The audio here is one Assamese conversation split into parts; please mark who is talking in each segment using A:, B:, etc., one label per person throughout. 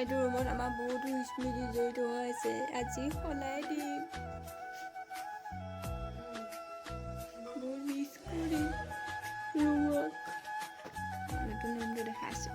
A: এইটো ৰুমত আমাৰ বহুতো স্মৃতি জড়িত হৈ আছে। আজি সলাই দিম, বহুত মিছ কৰিম ৰুমক। নতুন ৰুমটো দেখাইছোঁ।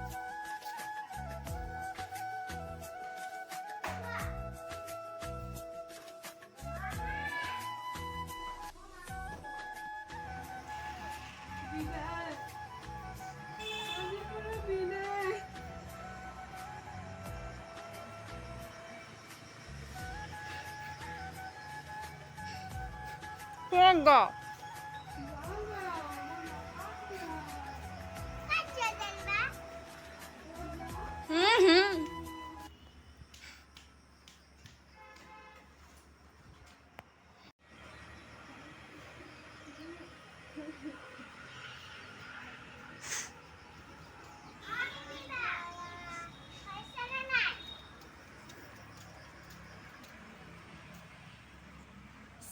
A: Go.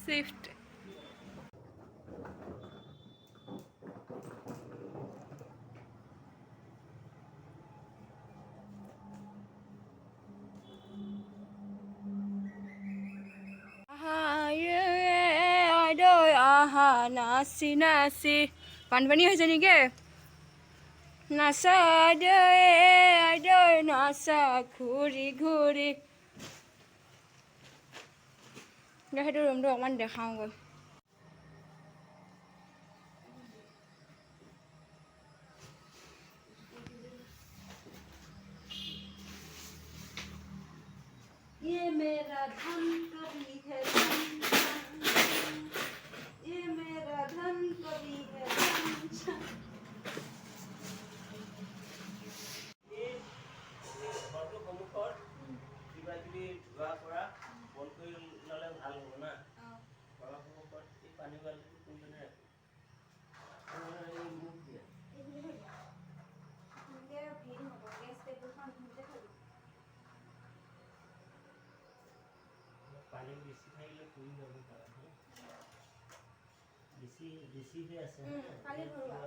A: Shift. নাচি নাচি বানপানী হৈছে নেকি? নাচা দৈ নাচা ঘূৰি ঘূৰি। সেইটো ৰুমটো অকণমান দেখাওঁগৈ। ये मेरा धन कभी है ये मेरा धन कभी है
B: পানী বেছি থাকিলে পুৰি যাব পাৰে বেছি হৈ আছে
A: খালি ভৰোৱা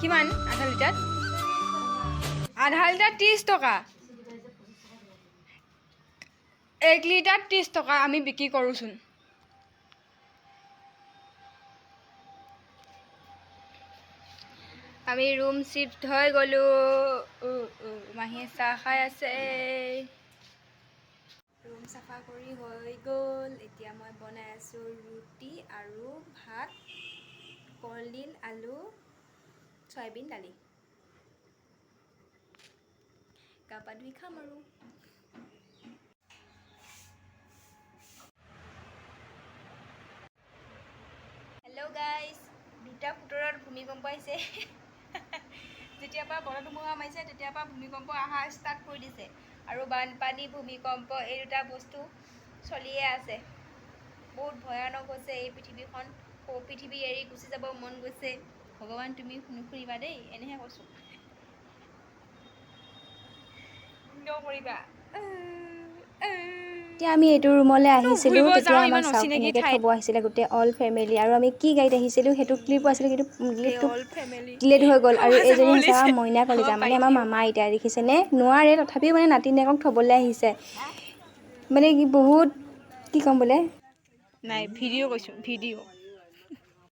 A: কিমান আধা লিটাৰ? আধা লিটাৰ 30 টকা। 1 লিটাৰ 30 টকা আমি বিক্ৰী কৰোঁচোন। আমি ৰুম শিফ্ট হৈ গ'লোঁ। মাহীয়ে চাহ খাই আছে। ৰুম চাফা কৰি হৈ গ'ল। এতিয়া মই বনাই আছোঁ ৰুটি আৰু ভাত, কলডিল, আলু, চয়াবিন দালি। গা পা ধুই খাম আৰু। হেল্ল' গাইজ, 2:17 ভূমিকম্প আহিছে। যেতিয়াৰ পৰা বতাহ ধুমুহা মাৰিছে তেতিয়াৰ পৰা ভূমিকম্প অহা ষ্টাৰ্ট কৰি দিছে। আৰু বানপানী, ভূমিকম্প এই দুটা বস্তু চলিয়ে আছে। বহুত ভয়ানক হৈছে এই পৃথিৱীখন। পৃথিৱী এৰি গুচি যাব মন গৈছে। ভগৱান তুমি নুশুনিবা দেই, এনেহে কৈছোঁ। কৰিবা এতিয়া আমি এইটো ৰুমলৈ আহিছিলোঁ
C: ঘূৰিব
A: তেতিয়া
C: যাওঁ
A: আমাক
C: ইমান
A: চাওক
C: অচিনাকি
A: এনেকৈ
C: ঠাইত।
A: থ'ব আহিছিলে গোটেই অল ফেমিলি আৰু আমি কি গাড়ীত আহিছিলোঁ সেইটো ক্লিপো আছিলে কিন্তু ক্লিপটো
C: অল ফেমিলি
A: ডিলেট হৈ গ'ল আৰু
C: যাব
A: এইজনী হৈছে
C: বুলিছে
A: আমাৰ মইনা কলিজা
C: আমাৰ
A: মানে আমাৰ
C: ভাইটিও।
A: মামা আইতা দেখিছেনে নোৱাৰে তথাপিও মানে নাতিনীয়েকক থ'বলৈ আহিছে মানে কি বহুত কি ক'ম বোলে
C: নাই ভিডিঅ' কৈছোঁ ভিডিঅ'